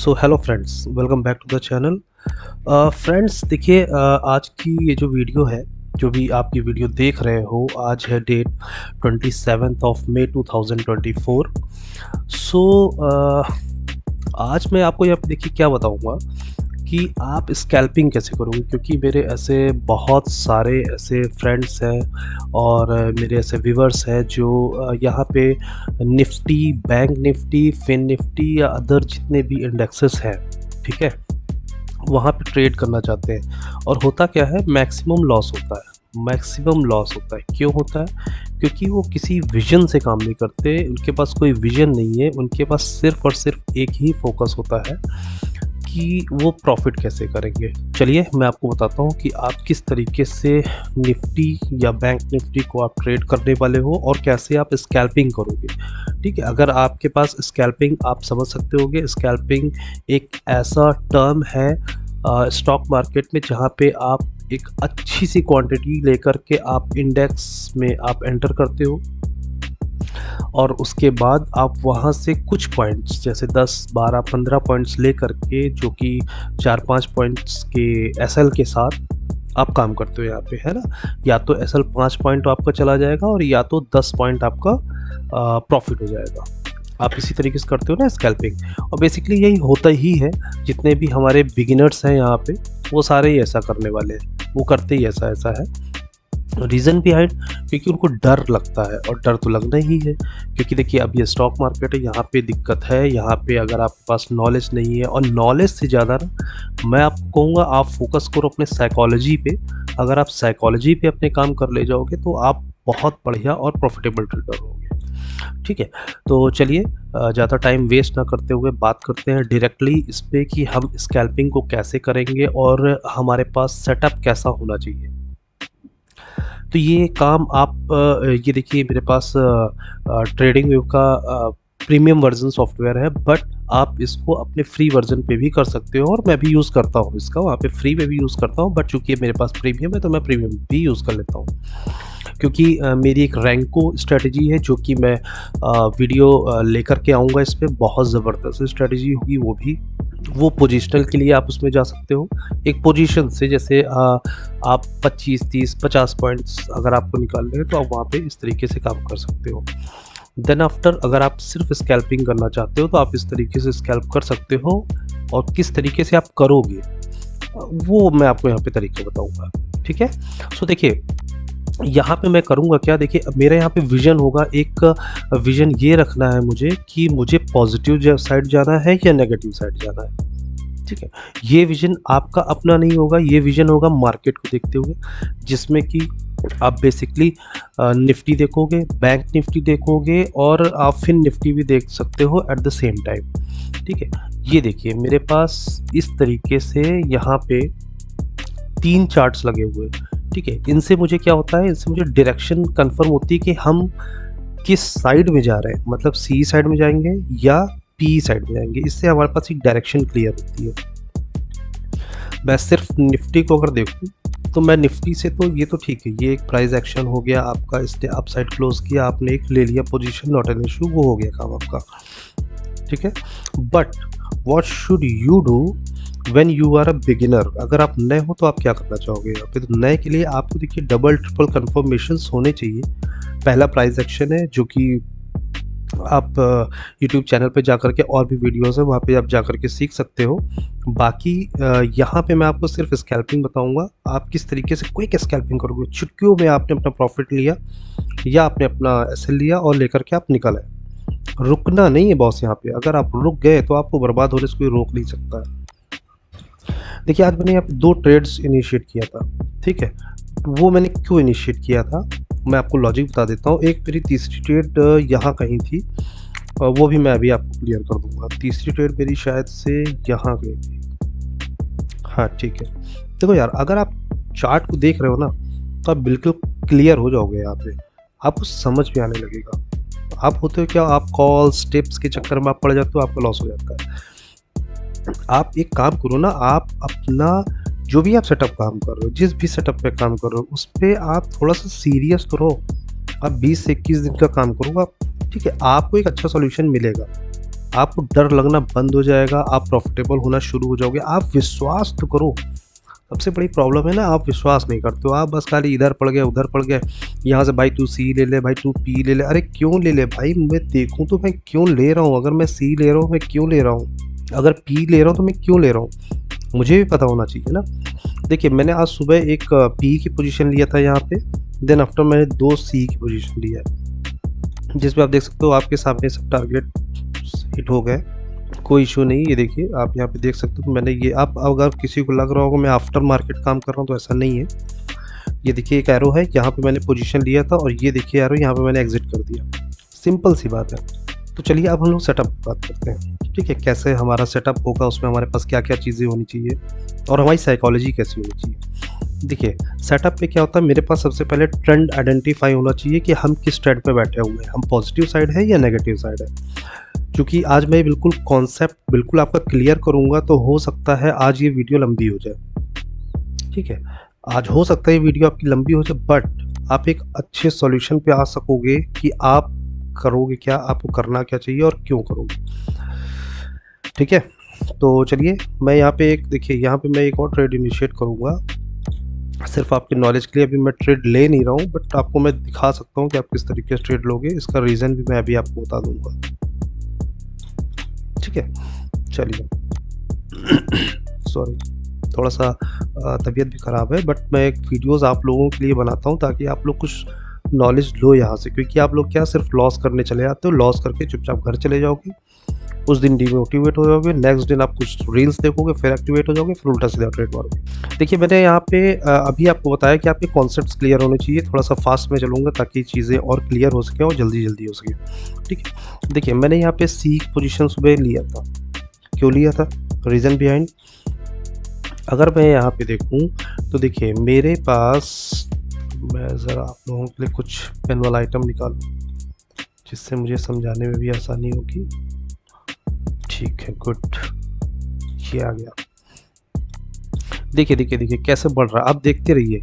So hello friends, welcome back to the channel. Friends देखिए, आज की ये जो वीडियो है, जो भी आप ये वीडियो देख रहे हो, आज है डेट 27th ऑफ मई 2024। सो आज मैं आपको यहाँ पे देखिए क्या बताऊँगा कि आप स्कैल्पिंग कैसे करोगे, क्योंकि मेरे ऐसे बहुत सारे ऐसे फ्रेंड्स हैं और मेरे ऐसे व्यूअर्स हैं जो यहाँ पे Nifty, bank Nifty, Fin Nifty या अदर जितने भी इंडेक्सेस हैं, ठीक है, वहाँ पे ट्रेड करना चाहते हैं। और होता क्या है, मैक्सिमम लॉस होता है। मैक्सिमम लॉस होता है, क्यों होता है? क्योंकि वो किसी विजन से काम नहीं करते, उनके पास कोई विजन नहीं है, उनके पास सिर्फ और सिर्फ एक ही फोकस होता है कि वो प्रॉफिट कैसे करेंगे। चलिए मैं आपको बताता हूँ कि आप किस तरीके से निफ्टी या बैंक निफ्टी को आप ट्रेड करने वाले हो और कैसे आप स्कैल्पिंग करोगे। ठीक है, अगर आपके पास स्कैल्पिंग, आप समझ सकते होगे, स्कैल्पिंग एक ऐसा टर्म है स्टॉक मार्केट में जहाँ पे आप एक अच्छी सी क्वांटिटी लेकर के आप इंडेक्स में आप एंटर करते हो और उसके बाद आप वहाँ से कुछ पॉइंट्स जैसे 10, 12, 15 पॉइंट्स ले करके, जो कि 4-5 पॉइंट्स के एसएल के साथ आप काम करते हो यहाँ पे, है ना। या तो एसएल 5 पॉइंट आपका चला जाएगा और या तो 10 पॉइंट आपका प्रॉफिट हो जाएगा। आप इसी तरीके से करते हो ना स्कैल्पिंग, और बेसिकली यही होता ही है। जितने भी हमारे बिगिनर्स हैं यहाँ पे, वो सारे ही ऐसा करने वाले हैं, वो करते ही ऐसा ऐसा है। रीज़न बिहाइंड, क्योंकि उनको डर लगता है, और डर तो लगना ही है, क्योंकि देखिए अब ये स्टॉक मार्केट है, यहाँ पे दिक्कत है। यहाँ पे अगर आपके पास नॉलेज नहीं है, और नॉलेज से ज़्यादा ना मैं आपको कहूँगा आप फोकस करो अपने साइकोलॉजी पे। अगर आप साइकोलॉजी पे अपने काम कर ले जाओगे तो आप बहुत बढ़िया और प्रॉफिटेबल ट्रेडर होगे। ठीक है, तो चलिए ज़्यादा टाइम वेस्ट ना करते हुए बात करते हैं डायरेक्टली इस पे कि हम स्कैल्पिंग को कैसे करेंगे और हमारे पास सेटअप कैसा होना चाहिए। तो ये काम आप ये देखिए मेरे पास ट्रेडिंग व्यू का प्रीमियम वर्जन सॉफ्टवेयर है, बट आप इसको अपने फ्री वर्जन पे भी कर सकते हो, और मैं भी यूज़ करता हूँ इसका, वहाँ पे फ्री में भी यूज़ करता हूँ, बट चूँकि मेरे पास प्रीमियम है तो मैं प्रीमियम भी यूज़ कर लेता हूँ। क्योंकि मेरी एक रैंको स्ट्रेटजी है जो कि मैं वीडियो लेकर के आऊँगा इस पे, बहुत ज़बरदस्त स्ट्रेटजी होगी वो भी। वो पोजिशनल के लिए आप उसमें जा सकते हो, एक पोजीशन से, जैसे आप 25, 30, 50 पॉइंट्स अगर आपको निकालने हैं तो आप वहाँ पे इस तरीके से काम कर सकते हो। देन आफ्टर, अगर आप सिर्फ स्कैल्पिंग करना चाहते हो तो आप इस तरीके से स्कैल्प कर सकते हो, और किस तरीके से आप करोगे वो मैं आपको यहाँ पे तरीके बताऊँगा। ठीक है, सो देखिए यहाँ पे मैं करूँगा क्या, देखिए अब मेरा यहाँ पे विज़न होगा, एक विज़न ये रखना है मुझे कि मुझे पॉजिटिव साइड जाना है या नेगेटिव साइड जाना है। ठीक है, ये विज़न आपका अपना नहीं होगा, ये विज़न होगा मार्केट को देखते हुए, जिसमें कि आप बेसिकली निफ्टी देखोगे, बैंक निफ्टी देखोगे, और आप फिन निफ्टी भी देख सकते हो एट द सेम टाइम। ठीक है, ये देखिए मेरे पास इस तरीके से यहाँ पे 3 चार्ट्स लगे हुए हैं। ठीक है, इनसे मुझे क्या होता है, इनसे मुझे डायरेक्शन कंफर्म होती है कि हम किस साइड में जा रहे हैं, मतलब सी साइड में जाएंगे या पी साइड में जाएंगे। इससे हमारे पास एक डायरेक्शन क्लियर होती है। मैं सिर्फ निफ्टी को अगर देखूं तो मैं निफ्टी से, तो ये तो ठीक है, ये एक प्राइस एक्शन हो गया आपका, इसने अप साइड क्लोज किया, आपने एक ले लिया पोजीशन, नॉट एन इशू, वो हो गया काम आपका। ठीक है, but what should you do when you are a beginner? अगर आप नए हो तो आप क्या करना चाहोगे यहाँ पे? तो नए के लिए आपको देखिए डबल ट्रिपल कन्फर्मेशंस होने चाहिए। पहला प्राइस एक्शन है, जो कि आप यूट्यूब चैनल पे जाकर के, और भी वीडियोस है वहाँ पे आप जाकर के सीख सकते हो। बाकी यहाँ पे मैं आपको सिर्फ स्कैल्पिंग बताऊँगा, आप किस तरीके से क्विक स्कैल्पिंग करोगे। चुटकियों में आपने अपना प्रॉफिट लिया या आपने अपना एसएल लिया और लेकर के आप निकल आए। रुकना नहीं है बॉस यहाँ पे, अगर आप रुक गए तो आपको बर्बाद होने से कोई रोक नहीं सकता है। देखिए आज मैंने यहाँ पे 2 ट्रेड्स इनिशिएट किया था। ठीक है, वो मैंने क्यों इनिशिएट किया था मैं आपको लॉजिक बता देता हूँ। एक मेरी तीसरी ट्रेड यहाँ कहीं थी, वो भी मैं अभी आपको क्लियर कर दूंगा। तीसरी ट्रेड मेरी शायद से यहाँ गई थी। हाँ ठीक है, देखो यार, अगर आप चार्ट को देख रहे हो ना तो आप बिल्कुल क्लियर हो जाओगे। यहाँ पे आपको समझ में आने लगेगा। आप होते हो क्या, आप कॉल्स टिप्स के चक्कर में आप पड़ जाते हो, आपका लॉस हो जाता है। आप एक काम करो ना, आप अपना जो भी आप सेटअप काम कर रहे हो, जिस भी सेटअप पे काम कर रहे हो, उस पर आप थोड़ा सा सीरियस तो रहो। आप 20 से 21 दिन का काम करो आप, ठीक है, आपको एक अच्छा सॉल्यूशन मिलेगा। आपको डर लगना बंद हो जाएगा, आप प्रॉफिटेबल होना शुरू हो जाओगे। आप विश्वास तो करो। सबसे बड़ी प्रॉब्लम है ना, आप विश्वास नहीं करते हो, आप बस खाली इधर पड़ गए उधर पड़ गए, यहाँ से भाई तू सी ले ले, भाई तू पी ले ले। अरे क्यों ले ले भाई, मैं देखूँ तो मैं क्यों ले रहा हूँ? अगर मैं सी ले रहा हूँ मैं क्यों ले रहा हूँ? अगर पी ले रहा हूँ तो मैं क्यों ले रहा हूँ? मुझे भी पता होना चाहिए ना। देखिए मैंने आज सुबह एक पी की पोजीशन लिया था यहाँ पे, देन आफ्टर मैंने 2 सी की पोजीशन लिया है, जिसमें आप देख सकते हो आपके सामने सब टारगेट हिट हो गए, कोई इशू नहीं। ये देखिए आप यहाँ पे देख सकते हो मैंने ये, आप अगर किसी को लग रहा होगा मैं आफ्टर मार्केट काम कर रहा हूँ तो ऐसा नहीं है। ये देखिए एक एरो है, यहाँ पे मैंने पोजीशन लिया था और ये देखिए एरो यहाँ पे मैंने एग्जिट कर दिया। सिंपल सी बात है। तो चलिए अब हम लोग सेटअप की बात करते हैं, ठीक है, कैसे हमारा सेटअप होगा, उसमें हमारे पास क्या क्या चीज़ें होनी चाहिए और हमारी साइकोलॉजी कैसी होनी चाहिए। देखिए सेटअप पे क्या होता है, मेरे पास सबसे पहले ट्रेंड आइडेंटिफाई होना चाहिए कि हम किस ट्रेंड पे बैठे हुए हैं, हम पॉजिटिव साइड है या नेगेटिव साइड है। क्योंकि आज मैं बिल्कुल कॉन्सेप्ट बिल्कुल आपका क्लियर करूंगा, तो हो सकता है आज ये वीडियो लंबी हो जाए, ठीक है, आज हो सकता है ये वीडियो आपकी लंबी हो जाए, बट आप एक अच्छे सॉल्यूशन पे आ सकोगे कि आप करोगे क्या, आपको करना क्या चाहिए और क्यों करोगे, ठीक है। तो चलिए मैं यहाँ पे एक, देखिए यहाँ पे मैं एक और ट्रेड इनिशिएट करूँगा, सिर्फ आपके नॉलेज के लिए। अभी मैं ट्रेड ले नहीं रहा हूँ, बट आपको मैं दिखा सकता हूँ कि आप किस तरीके से ट्रेड लोगे, इसका रीज़न भी मैं अभी आपको बता दूंगा, ठीक है। चलिए सॉरी, थोड़ा सा तबीयत भी ख़राब है, बट मैं एक वीडियोस आप लोगों के लिए बनाता हूँ ताकि आप लोग कुछ नॉलेज लो यहाँ से, क्योंकि आप लोग क्या सिर्फ लॉस करने चले आते हो, लॉस करके चुपचाप घर चले जाओगे, उस दिन डिमोटिवेट हो जाओगे, नेक्स्ट दिन आप कुछ रील्स देखोगे फिर एक्टिवेट हो जाओगे, फिर उल्टा सीधा ट्रेड मारोगे। देखिए मैंने यहाँ पे अभी आपको बताया कि आपके कॉन्सेप्ट्स क्लियर होने चाहिए, थोड़ा सा फास्ट में चलूँगा ताकि चीज़ें और क्लियर हो सके और जल्दी जल्दी हो सके, ठीक है। देखिए मैंने यहाँ पे सी पोजीशन सुबह लिया था, क्यों लिया था, रीज़न बिहाइंड। अगर मैं यहाँ पे देखूँ तो देखिए मेरे पास, मैं ज़रा आप लोगों के लिए कुछ पेन वाला आइटम निकालूँ जिससे मुझे समझाने में भी आसानी होगी, ठीक है, गुड, ये आ गया। देखिए देखिए देखिए कैसे बढ़ रहा है, आप देखते रहिए।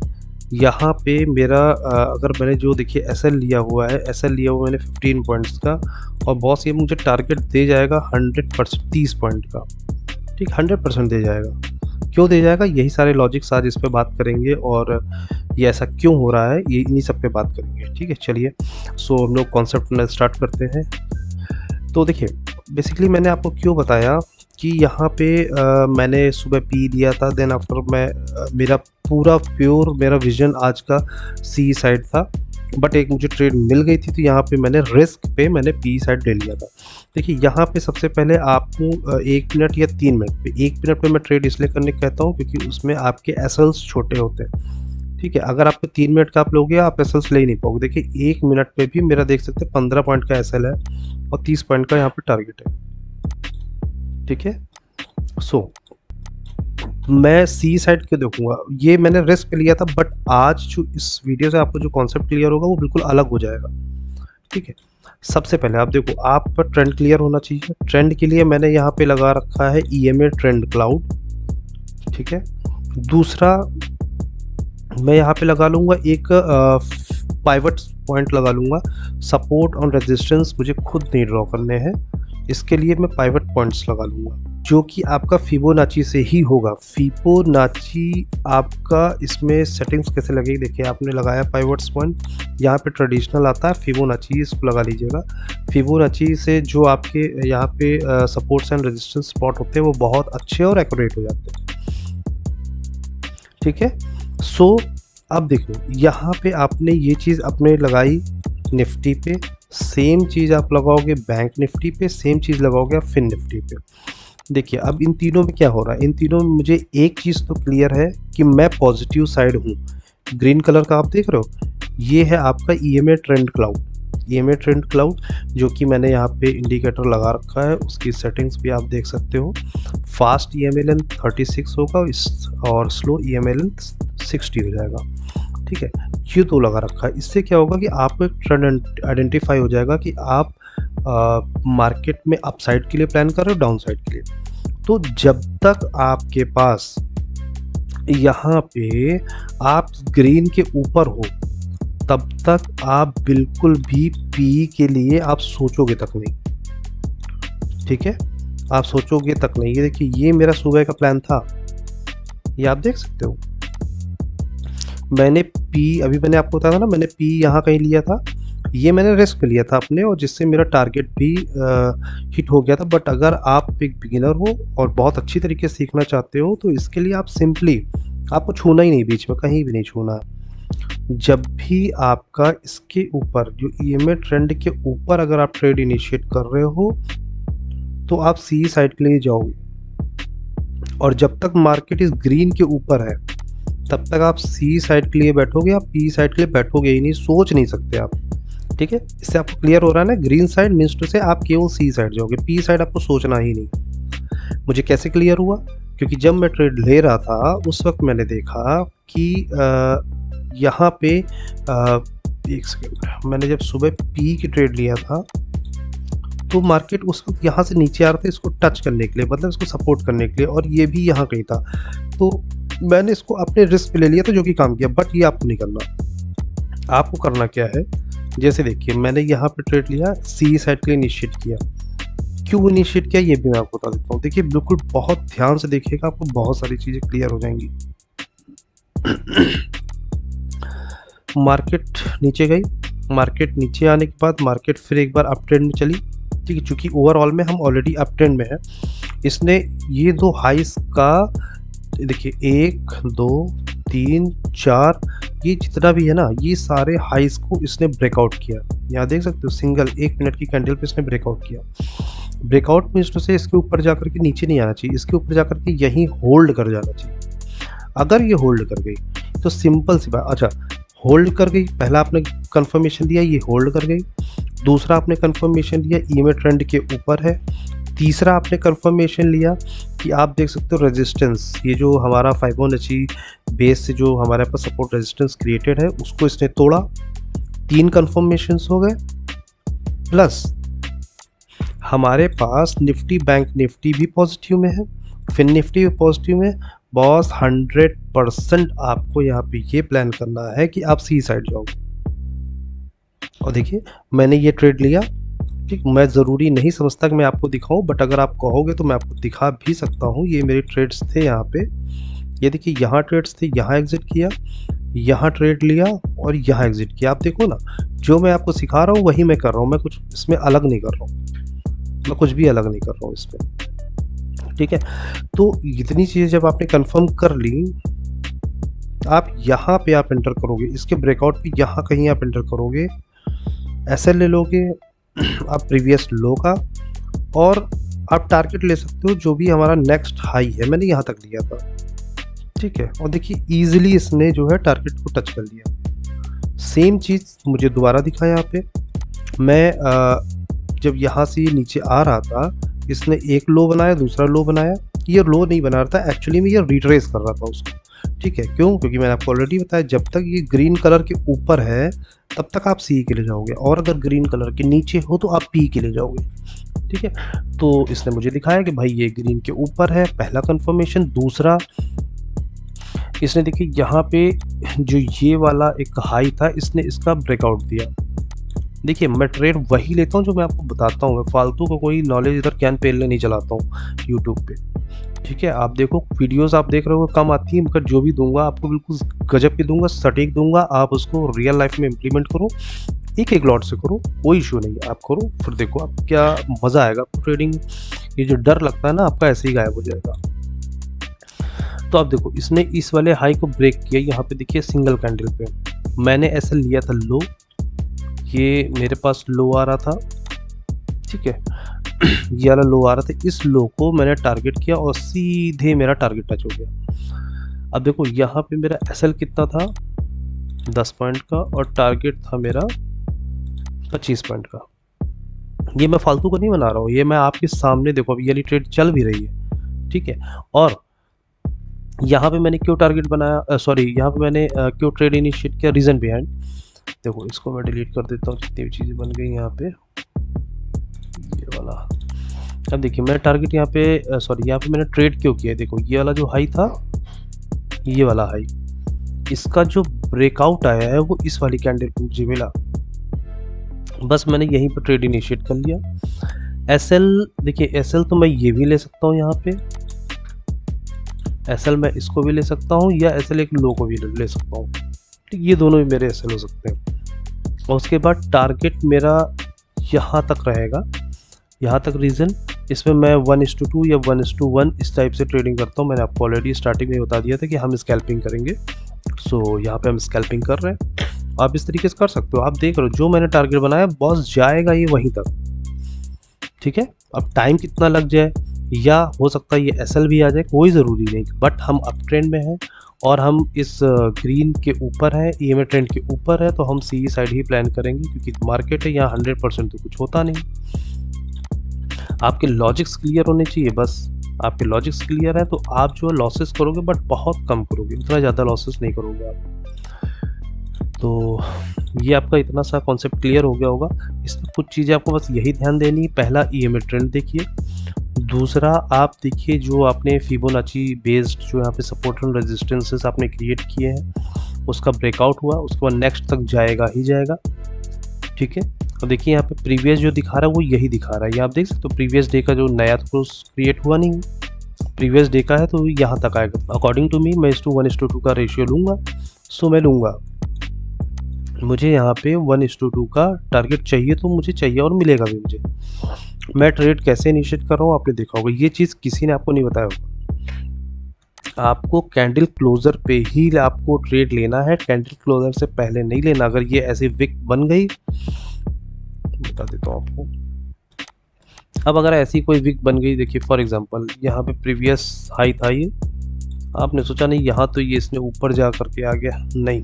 यहाँ पे मेरा अगर मैंने जो देखिए एसएल लिया हुआ है, एसएल लिया हुआ मैंने 15 पॉइंट्स का, और बॉस ये मुझे टारगेट दे जाएगा 100%, 30 पॉइंट का, ठीक, 100% दे जाएगा। क्यों दे जाएगा, यही सारे लॉजिक्स आज इस पे बात करेंगे और ये ऐसा क्यों हो रहा है, ये इन्हीं सब पे बात करेंगे, ठीक है। चलिए सो हम लोग कॉन्सेप्ट में स्टार्ट करते हैं। तो देखिए बेसिकली मैंने आपको क्यों बताया कि यहाँ पे मैंने सुबह पी लिया था, देन आफ्टर मैं मेरा पूरा प्योर मेरा विजन आज का सी साइड था, बट एक मुझे ट्रेड मिल गई थी, तो यहाँ पे मैंने रिस्क पे मैंने पी साइड ले लिया था। देखिए यहाँ पे सबसे पहले आपको 1 मिनट या 3 मिनट पे, 1 मिनट पे मैं ट्रेड इसलिए करने कहता हूँ क्योंकि उसमें आपके एसएल्स छोटे होते हैं, ठीक है। अगर आपको 3 मिनट का आप लोगे आप एसएल्स ले ही नहीं पाओगे। देखिए 1 मिनट पे भी मेरा देख सकते हैं 15 पॉइंट का एसएल है और 30 पॉइंट का यहाँ पे टारगेट है, ठीक है। सो मैं सी साइड क्यों देखूंगा, ये मैंने रिस्क पे लिया था, बट आज जो इस वीडियो से आपको जो कॉन्सेप्ट क्लियर होगा वो बिल्कुल अलग हो जाएगा, ठीक है। सबसे पहले आप देखो, आप पर ट्रेंड क्लियर होना चाहिए। ट्रेंड के लिए मैंने यहाँ पे लगा रखा है ईएमए ट्रेंड क्लाउड, ठीक है। दूसरा मैं यहाँ पे लगा लूँगा एक पाइवट पॉइंट लगा लूँगा, सपोर्ट और रेजिस्टेंस मुझे खुद नहीं ड्रॉ करने हैं, इसके लिए मैं पाइवट पॉइंट्स लगा लूँगा जो कि आपका फिबोनाची से ही होगा। फिबोनाची आपका इसमें सेटिंग्स कैसे लगेगी, देखिए आपने लगाया पाइवट्स पॉइंट, यहाँ पे ट्रेडिशनल आता है, फिबोनाची इसको लगा लीजिएगा। फिबोनाची से जो आपके यहाँ पे सपोर्ट्स एंड रेजिस्टेंस स्पॉट होते हैं वो बहुत अच्छे और एक्यूरेट हो जाते हैं, ठीक है। सो अब देखो यहाँ पे आपने ये चीज़ अपने लगाई निफ्टी पे, सेम चीज़ आप लगाओगे बैंक निफ्टी पे, सेम चीज़ लगाओगे आप फिन निफ्टी पे। देखिए अब इन तीनों में क्या हो रहा है, इन तीनों में मुझे एक चीज़ तो क्लियर है कि मैं पॉजिटिव साइड हूँ। ग्रीन कलर का आप देख रहे हो, ये है आपका EMA trend cloud, EMA trend cloud जो कि मैंने यहाँ पे इंडिकेटर लगा रखा है, उसकी सेटिंग्स भी आप देख सकते हो। फास्ट ईएमए लेंथ 36 होगा और स्लो ईएमए लेंथ 60 हो जाएगा, ठीक है। ये तो लगा रखा है, इससे क्या होगा कि आपको एक ट्रेंड आइडेंटिफाई हो जाएगा कि आप मार्केट में अप साइड के लिए प्लान कर रहे हो, डाउन साइड के लिए। तो जब तक आपके पास यहाँ पे आप ग्रीन के ऊपर हो तब तक आप बिल्कुल भी पी के लिए आप सोचोगे तक नहीं, ठीक है, आप सोचोगे तक नहीं। ये देखिए, ये मेरा सुबह का प्लान था, ये आप देख सकते हो। मैंने पी, अभी मैंने आपको बताया था ना, मैंने पी यहाँ कहीं लिया था, ये मैंने रिस्क पे लिया था अपने, और जिससे मेरा टारगेट भी हिट हो गया था। बट अगर आप एक बिगिनर हो और बहुत अच्छी तरीके से सीखना चाहते हो, तो इसके लिए आप सिंपली, आपको छूना ही नहीं, बीच में कहीं भी नहीं छूना। जब भी आपका इसके ऊपर जो ईएमए ट्रेंड के ऊपर अगर आप ट्रेड इनिशिएट कर रहे हो, तो आप सी साइड के लिए जाओगे, और जब तक मार्केट इस ग्रीन के ऊपर है तब तक आप सी साइड के लिए बैठोगे, आप पी साइड के लिए बैठोगे ही नहीं, सोच नहीं सकते आप। ठीक है, इससे आपको क्लियर हो रहा है ना, ग्रीन साइड मीन्स टू से आप केवल सी साइड जाओगे, पी साइड आपको सोचना ही नहीं। मुझे कैसे क्लियर हुआ? क्योंकि जब मैं ट्रेड ले रहा था उस वक्त मैंने देखा कि यहाँ पे एक सेकेंड, मैंने जब सुबह पी की ट्रेड लिया था तो मार्केट उस वक्त यहाँ से नीचे आ रहा था इसको टच करने के लिए, मतलब इसको सपोर्ट करने के लिए, और ये भी यहाँ कहीं था, तो मैंने इसको अपने रिस्क पे ले लिया था, जो कि काम किया। बट ये आपको नहीं करना। आपको करना क्या है, जैसे देखिए मैंने यहाँ पे ट्रेड लिया, सी साइड के लिए इनिशिएट किया। क्यों इनिशिएट किया ये भी मैं आपको बता देता हूँ। देखिए बिल्कुल बहुत ध्यान से देखिएगा, आपको बहुत सारी चीज़ें क्लियर हो जाएंगी। मार्केट नीचे गई, मार्केट नीचे आने के बाद मार्केट फिर एक बार अप ट्रेंड में चली। ठीक है, चूँकि ओवरऑल में हम ऑलरेडी अप ट्रेंड में है, इसने ये दो हाइस का, देखिए 1 2 3 4, ये जितना भी है ना, ये सारे हाइस को इसने ब्रेकआउट किया। यहाँ देख सकते हो, सिंगल 1 मिनट की कैंडल पे इसने ब्रेकआउट किया। ब्रेकआउट मीन्स से इसके ऊपर जाकर के नीचे नहीं आना चाहिए, इसके ऊपर जाकर के यहीं होल्ड कर जाना चाहिए। अगर ये होल्ड कर गई तो सिंपल सी बात, अच्छा होल्ड कर गई, पहला आपने कंफर्मेशन दिया ये होल्ड कर गई, दूसरा आपने कंफर्मेशन दिया ईएमए ट्रेंड के ऊपर है, तीसरा आपने कंफर्मेशन लिया कि आप देख सकते हो रेजिस्टेंस, ये जो हमारा फिबोनाची बेस से जो हमारे पास सपोर्ट रेजिस्टेंस क्रिएटेड है उसको इसने तोड़ा। 3 कंफर्मेशंस हो गए, प्लस हमारे पास निफ्टी बैंक निफ्टी भी पॉजिटिव में है, फिन निफ्टी भी पॉजिटिव में। बॉस 100% आपको यहाँ पे ये प्लान करना है कि आप सी साइड जाओगे। और देखिए मैंने ये ट्रेड लिया, ठीक, मैं ज़रूरी नहीं समझता कि मैं आपको दिखाऊं, बट अगर आप कहोगे तो मैं आपको दिखा भी सकता हूं। ये मेरे ट्रेड्स थे यहाँ पे, ये देखिए यहाँ ट्रेड्स थे, यहाँ एग्जिट किया, यहाँ ट्रेड लिया और यहाँ एग्जिट किया। आप देखो ना, जो मैं आपको सिखा रहा हूँ वही मैं कर रहा हूँ, मैं कुछ इसमें अलग नहीं कर रहा हूँ, मैं कुछ भी अलग नहीं कर रहा हूँ इसमें। ठीक है, तो इतनी चीज़ें जब आपने कंफर्म कर ली, आप यहाँ पे आप एंटर करोगे, इसके ब्रेकआउट पे यहाँ कहीं आप एंटर करोगे, ऐसे ले लोगे आप प्रीवियस लो का, और आप टारगेट ले सकते हो जो भी हमारा नेक्स्ट हाई है, मैंने यहाँ तक लिया था। ठीक है, और देखिए इजीली इसने जो है टारगेट को टच कर लिया। सेम चीज़ मुझे दोबारा दिखा यहाँ पे, मैं जब यहाँ से ये नीचे आ रहा था, इसने एक लो बनाया, दूसरा लो बनाया, ये लो नहीं बना रहा था एक्चुअली में, ये रिट्रेस कर रहा था उसको। ठीक है, क्यों? क्योंकि मैंने आपको ऑलरेडी बताया, जब तक ये ग्रीन कलर के ऊपर है तब तक आप सी के लिए जाओगे, और अगर ग्रीन कलर के नीचे हो तो आप पी के लिए जाओगे। ठीक है, तो इसने मुझे दिखाया कि भाई ये ग्रीन के ऊपर है, पहला कंफर्मेशन। दूसरा, इसने देखिए यहाँ पे जो ये वाला एक हाई था, इसने इसका ब्रेकआउट दिया। देखिए मैं ट्रेड वही लेता हूँ जो मैं आपको बताता हूँ, मैं फालतू को कोई नॉलेज इधर कैन पेलने नहीं चलाता हूँ यूट्यूब पे। ठीक है, आप देखो वीडियोस आप देख रहे हो कम आती है, मगर जो भी दूंगा आपको बिल्कुल गजब की दूंगा, सटीक दूंगा। आप उसको रियल लाइफ में इम्प्लीमेंट करो, एक एक लॉट से करो, कोई इशू नहीं है, आप करो, फिर देखो आप क्या मज़ा आएगा आपको ट्रेडिंग। ये जो डर लगता है ना आपका ऐसे ही गायब हो जाएगा। तो आप देखो इसने इस वाले हाई को ब्रेक किया, यहाँ पे देखिए सिंगल कैंडल पे मैंने ऐसे लिया था लो, ये मेरे पास लो आ रहा था। ठीक है, ये वाला लो आ रहा था, इस लो को मैंने टारगेट किया और सीधे मेरा टारगेट टच हो गया। अब देखो यहाँ पे मेरा एसएल कितना था, 10 पॉइंट का, और टारगेट था मेरा 25 पॉइंट का। ये मैं फालतू को नहीं बना रहा हूँ, ये मैं आपके सामने, देखो अभी ये ट्रेड चल भी रही है। ठीक है, और यहाँ पे मैंने क्यों टारगेट बनाया, सॉरी यहाँ पे मैंने क्यों ट्रेड इनिशिएट किया, रीज़न बिहाइंड। देखो इसको मैं डिलीट कर देता हूँ, जितनी भी चीज़ें बन गई यहाँ पे, ये वाला। अब देखिए मैंने टारगेट यहाँ पे, सॉरी यहाँ पे मैंने ट्रेड क्यों किया, देखो ये वाला जो हाई था, ये वाला हाई, इसका जो ब्रेकआउट आया है वो इस वाली कैंडल पे मुझे मिला, बस मैंने यहीं पर ट्रेड इनिशिएट कर लिया। SL, देखिए SL तो मैं ये भी ले सकता हूँ यहाँ पे, SL मैं इसको भी ले सकता हूँ, या SL एक लो को भी ले सकता हूँ। ठीक, ये दोनों भी मेरे SL हो सकते हैं। और उसके बाद टारगेट मेरा यहाँ तक रहेगा, यहाँ तक रीज़न। इसमें मैं 1:2 या 1:1 इस टाइप से ट्रेडिंग करता हूँ। मैंने आपको ऑलरेडी स्टार्टिंग में बता दिया था कि हम स्कैल्पिंग करेंगे। सो यहाँ पे हम स्कैल्पिंग कर रहे हैं। आप इस तरीके से कर सकते हो। आप देख रहे हो जो मैंने टारगेट बनाया बॉस जाएगा ये वहीं तक, ठीक है। अब टाइम कितना लग जाए, या हो सकता है ये SL भी आ जाए, कोई ज़रूरी नहीं, बट हम अप ट्रेंड में हैं और हम इस ग्रीन के ऊपर है, EMA ट्रेंड के ऊपर है, तो हम सी साइड ही प्लान करेंगे, क्योंकि मार्केट है यहाँ 100% तो कुछ होता नहीं। आपके लॉजिक्स क्लियर होने चाहिए, बस आपके लॉजिक्स क्लियर है तो आप जो लॉसेस करोगे बट बहुत कम करोगे, इतना ज़्यादा लॉसेस नहीं करोगे आप। तो ये आपका इतना सा कॉन्सेप्ट क्लियर हो गया होगा। इसमें कुछ चीज़ें आपको बस यही ध्यान देनी है। पहला EMA ट्रेंड देखिए, दूसरा आप देखिए जो आपने फिबोनाची बेस्ड जो यहाँ पे सपोर्ट एंड रेजिस्टेंसेस आपने क्रिएट किए हैं उसका ब्रेकआउट हुआ, उसके बाद नेक्स्ट तक जाएगा ही जाएगा, ठीक है। और देखिए यहाँ पे प्रीवियस जो दिखा रहा है वो यही दिखा रहा है, ये आप देख सकते हो। प्रीवियस डे का जो नया तो क्रिएट हुआ नहीं, प्रीवियस डे का है तो यहाँ तक आएगा। अकॉर्डिंग टू मी मैं 1:2 का रेशियो लूँगा, सो मैं लूँगा। मुझे यहाँ पे 1:2 का टारगेट चाहिए तो मुझे चाहिए और मिलेगा भी मुझे। मैं ट्रेड कैसे इनिशिएट कर रहा हूँ आपने देखा होगा, ये चीज़ किसी ने आपको नहीं बताया होगा। आपको कैंडल क्लोजर पे ही आपको ट्रेड लेना है, कैंडल क्लोजर से पहले नहीं लेना। अगर ये ऐसे विक बन गई, बता देता हूँ आपको। अब अगर ऐसी कोई विक बन गई, देखिए फॉर एग्जांपल यहाँ पे प्रीवियस हाई था ये, आपने सोचा नहीं यहाँ तो ये इसने ऊपर जा करके आ गया, नहीं,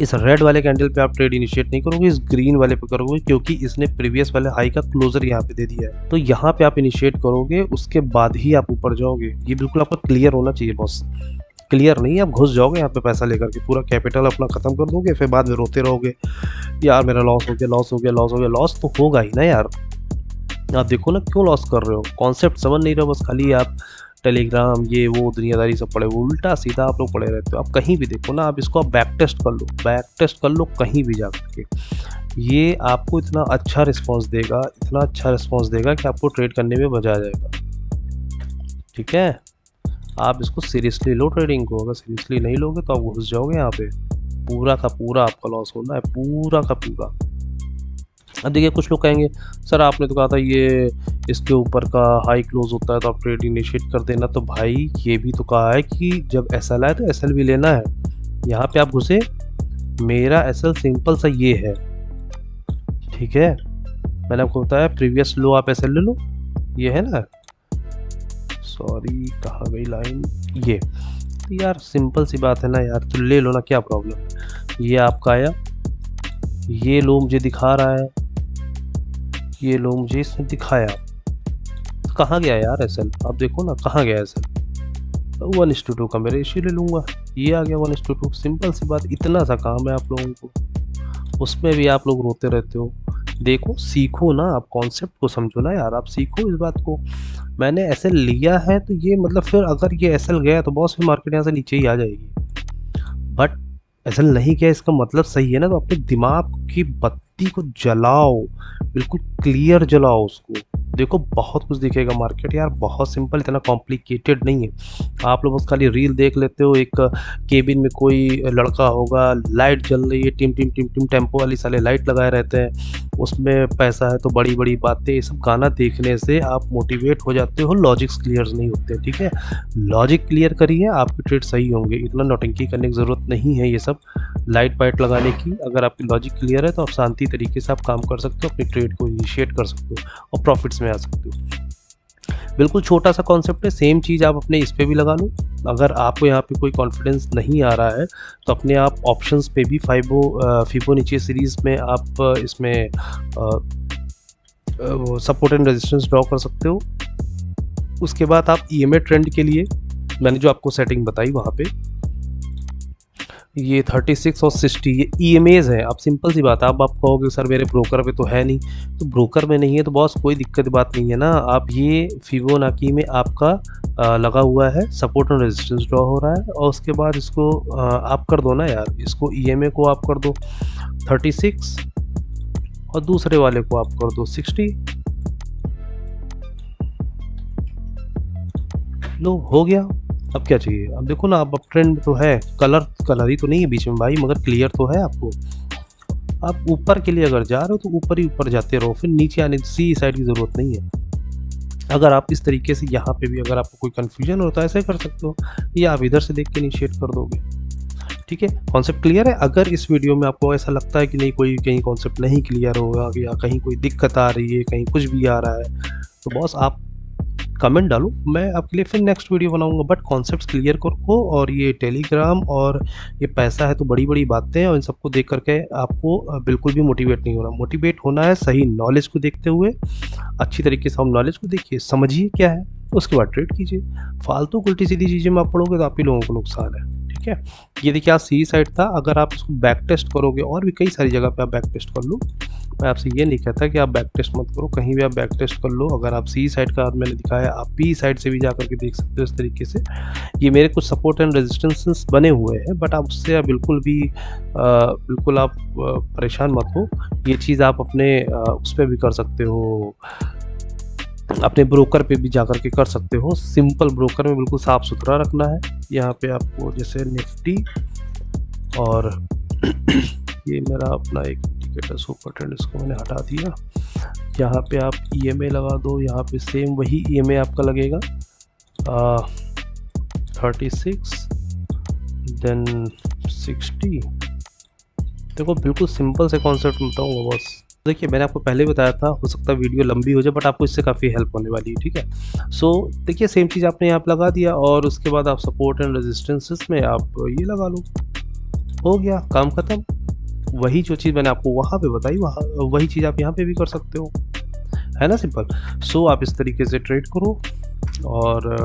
इस रेड वाले कैंडल पे आप ट्रेड इनिशिएट नहीं करोगे, इस ग्रीन वाले पे करोगे, क्योंकि इसने प्रीवियस वाले हाई का क्लोजर यहाँ पे दे दिया है। तो यहाँ पे आप इनिशिएट करोगे, उसके बाद ही आप ऊपर जाओगे। ये बिल्कुल आपका क्लियर होना चाहिए बॉस। क्लियर नहीं, आप घुस जाओगे यहाँ पे पैसा लेकर के, पूरा कैपिटल अपना खत्म कर दोगे, फिर बाद में रोते रहोगे यार मेरा लॉस हो गया, लॉस हो गया, लॉस हो गया। लॉस तो होगा ही ना यार, आप देखो ना क्यों लॉस कर रहे हो, कॉन्सेप्ट समझ नहीं रहे हो, बस खाली आप टेलीग्राम ये वो दुनियादारी सब पड़े हो, उल्टा सीधा आप लोग पड़े रहते हो। आप कहीं भी देखो ना, आप इसको आप बैक टेस्ट कर लो, बैक टेस्ट कर लो कहीं भी जा करके, ये आपको इतना अच्छा रिस्पॉन्स देगा, इतना अच्छा रिस्पॉन्स देगा कि आपको ट्रेड करने में मजा आ जाएगा, ठीक है। आप इसको सीरियसली लो ट्रेडिंग को, अगर सीरियसली नहीं लोगे तो आप घुस जाओगे यहाँ पे, पूरा का पूरा आपका लॉस होना है, पूरा का पूरा। अब देखिए कुछ लोग कहेंगे सर आपने तो कहा था ये इसके ऊपर का हाई क्लोज होता है तो आप ट्रेड इनिशिएट कर देना। तो भाई ये भी तो कहा है कि जब SL आए तो SL भी लेना है। यहाँ पे आप घुसे, मेरा SL सिंपल सा ये है, ठीक है। मैंने आपको बताया प्रीवियस लो आप SL ले लो, ये है ना, सॉरी कहाँ गई लाइन, ये तो यार सिंपल सी बात है ना यार, तो ले लो ना, क्या प्रॉब्लम है। ये आपका आया, ये लो मुझे दिखा रहा है, ये लो मुझे इसने दिखाया, तो कहाँ गया यार SL, आप देखो ना कहाँ गया SL। 1:2 का मैं रेशियो ले लूँगा, ये आ गया 1:2, सिंपल सी बात, इतना सा काम है आप लोगों को, उसमें भी आप लोग रोते रहते हो। देखो सीखो ना, आप कॉन्सेप्ट को समझो ना यार, आप सीखो इस बात को। मैंने SL लिया है तो ये मतलब फिर अगर ये SL गया तो बहुत फिर मार्केट यहाँ से नीचे ही आ जाएगी, बट SL नहीं किया इसका मतलब सही है ना। तो अपने दिमाग की बत्ती को जलाओ, बिल्कुल क्लियर जलाओ उसको, देखो बहुत कुछ दिखेगा मार्केट यार, बहुत सिंपल, इतना कॉम्प्लिकेटेड नहीं है। आप लोग बस खाली रील देख लेते हो, एक केबिन में कोई लड़का होगा, लाइट जल रही है, टिम टिम टिम टिम टेम्पो वाली साले लाइट लगाए रहते हैं, उसमें पैसा है तो बड़ी बड़ी बातें, ये सब गाना देखने से आप मोटिवेट हो जाते हो, लॉजिक्स क्लियर नहीं होते, ठीक है। लॉजिक क्लियर करिए, आपके ट्रेड सही होंगे, इतना नौटंकी करने की ज़रूरत नहीं है ये सब लाइट वाइट लगाने की। अगर आपकी लॉजिक क्लियर है तो आप शांति तरीके से आप काम कर सकते हो, अपनी ट्रेड को इनिशिएट कर सकते हो और प्रॉफिट्स में आ सकते हो। बिल्कुल छोटा सा कॉन्सेप्ट है, सेम चीज़ आप अपने इस पे भी लगा लो। अगर आपको यहाँ पे कोई कॉन्फिडेंस नहीं आ रहा है तो अपने आप ऑप्शंस पे भी फिबोनाची सीरीज़ में आप इसमें सपोर्ट एंड रेजिस्टेंस ड्रॉ कर सकते हो। उसके बाद आप EMA ट्रेंड के लिए मैंने जो आपको सेटिंग बताई वहाँ पे ये 36 और 60 ये EMAs हैं। आप सिंपल सी बात है, आप कहोगे सर मेरे ब्रोकर पे तो है नहीं, तो ब्रोकर में नहीं है तो बॉस कोई दिक्कत बात नहीं है ना। आप ये फिबोनाची में आपका लगा हुआ है, सपोर्ट और रेजिस्टेंस ड्रॉ हो रहा है, और उसके बाद इसको आप कर दो ना यार, इसको EMA को आप कर दो 36 और दूसरे वाले को आप कर दो 60, लो हो गया। अब क्या चाहिए? अब देखो ना, अब ट्रेंड तो है, कलर ही तो नहीं है बीच में भाई, मगर क्लियर तो है आपको। आप ऊपर के लिए अगर जा रहे हो तो ऊपर ही ऊपर जाते रहो, फिर नीचे आने सी साइड की ज़रूरत नहीं है। अगर आप इस तरीके से यहाँ पे भी अगर आपको कोई कन्फ्यूजन होता है, ऐसे कर सकते हो, या आप इधर से देख के इनिशिएट कर दोगे। ठीक है, कॉन्सेप्ट क्लियर है? अगर इस वीडियो में आपको ऐसा लगता है कि नहीं, कोई कहीं कॉन्सेप्ट नहीं क्लियर होगा या कहीं कोई दिक्कत आ रही है, कहीं कुछ भी आ रहा है, तो बॉस आप कमेंट डालो, मैं आपके लिए फिर नेक्स्ट वीडियो बनाऊँगा। बट कॉन्सेप्ट्स क्लियर करो, और ये टेलीग्राम और ये पैसा है तो बड़ी-बड़ी बातें हैं, और इन सबको देख कर के आपको बिल्कुल भी मोटिवेट नहीं होना। मोटिवेट होना है सही नॉलेज को देखते हुए, अच्छी तरीके से हम नॉलेज को देखिए, समझिए क्या है, उसके बाद ट्रेड कीजिए। फालतू उल्टी-सीधी चीज़ें में आप पढ़ोगे तो आप ही लोगों को नुकसान है। ठीक है? ये देखिए, आज सी साइड था, अगर आप इसको बैक टेस्ट करोगे, और भी कई सारी जगह पे आप बैक टेस्ट कर लो। मैं आपसे ये नहीं कहता कि आप बैक टेस्ट मत करो, कहीं भी आप बैक टेस्ट कर लो। अगर आप सी साइड का मैंने दिखाया, आप बी साइड से भी जा कर के देख सकते हो इस तरीके से। ये मेरे कुछ सपोर्ट एंड रेजिस्टेंसेस बने हुए हैं, बट आप उससे बिल्कुल भी बिल्कुल आप परेशान मत हो। ये चीज़ आप अपने उस पे भी कर सकते हो, अपने ब्रोकर पे भी जाकर के कर सकते हो। सिंपल ब्रोकर में बिल्कुल साफ-सुथरा रखना है। यहाँ पे आपको जैसे निफ्टी और ये मेरा अपना एक इंडिकेटर सुपर ट्रेंड, इसको मैंने हटा दिया। यहाँ पे आप ईएमए लगा दो, यहाँ पे सेम वही ईएमए आपका लगेगा 36 देन 60। देखो, बिल्कुल सिंपल से कॉन्सेप्ट बताऊँगा बॉस। देखिए, मैंने आपको पहले बताया था, हो सकता है वीडियो लंबी हो जाए, बट आपको इससे काफ़ी हेल्प होने वाली है। ठीक है? सो देखिए, सेम चीज़ आपने यहाँ पे लगा दिया, और उसके बाद आप सपोर्ट एंड रेजिस्टेंसेस में आप ये लगा लो, हो गया काम खत्म। वही जो चीज़ मैंने आपको वहाँ पे बताई, वहाँ वही चीज़ आप यहाँ पे भी कर सकते हो, है ना सिंपल। सो आप इस तरीके से ट्रेड करो, और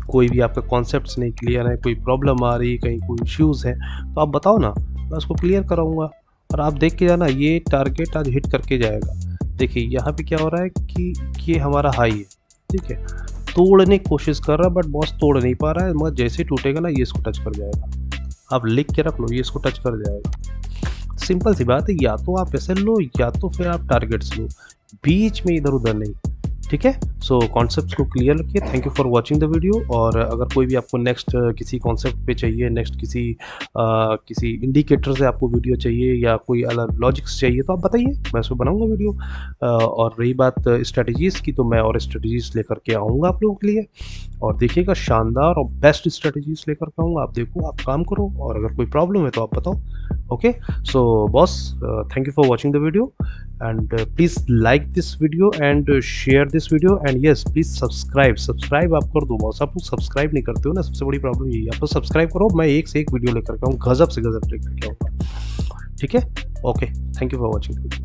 कोई भी आपका कॉन्सेप्ट्स नहीं क्लियर है, कोई प्रॉब्लम आ रही है, कहीं कोई इश्यूज़ है, तो आप बताओ ना, मैं उसको क्लियर कराऊँगा। और आप देख के जाना, ये टारगेट आज हिट करके जाएगा। देखिए, यहाँ पे क्या हो रहा है कि ये हमारा हाई है, ठीक है? तोड़ने की कोशिश कर रहा है, बट बॉस तोड़ नहीं पा रहा है, मगर जैसे ही टूटेगा ना, ये इसको टच कर जाएगा। आप लिख के रख लो, ये इसको टच कर जाएगा। सिंपल सी बात है, या तो आप एसएल लो, या तो फिर आप टारगेट्स लो, बीच में इधर-उधर नहीं। ठीक है? सो कॉन्सेप्ट्स को क्लियर रखिए। Thank you for watching the video. और अगर कोई भी आपको नेक्स्ट किसी कॉन्सेप्ट पे चाहिए, नेक्स्ट किसी इंडिकेटर से आपको वीडियो चाहिए, या कोई अलग लॉजिक्स चाहिए, तो आप बताइए, मैं उसमें बनाऊँगा वीडियो। और रही बात स्ट्रैटेजीज़ की, तो मैं और स्ट्रैटेजीज़ लेकर के आऊँगा आप लोगों के लिए, और देखिएगा, शानदार और बेस्ट स्ट्रैटेजीज़ लेकर के आऊँगा। आप देखो, आप काम करो, और अगर कोई प्रॉब्लम है तो आप बताओ। Okay? So boss, thank you for watching the video, and please like this video and share this video, and yes, please subscribe आप कर दो बॉस। आप लोग सब्सक्राइब नहीं करते हो ना, सबसे बड़ी प्रॉब्लम यही है। आप लोग सब्सक्राइब करो, मैं एक से एक वीडियो लेकर के आऊँ, गजब से गजब लेकर के आऊँगा। ठीक है? Okay, thank you for watching.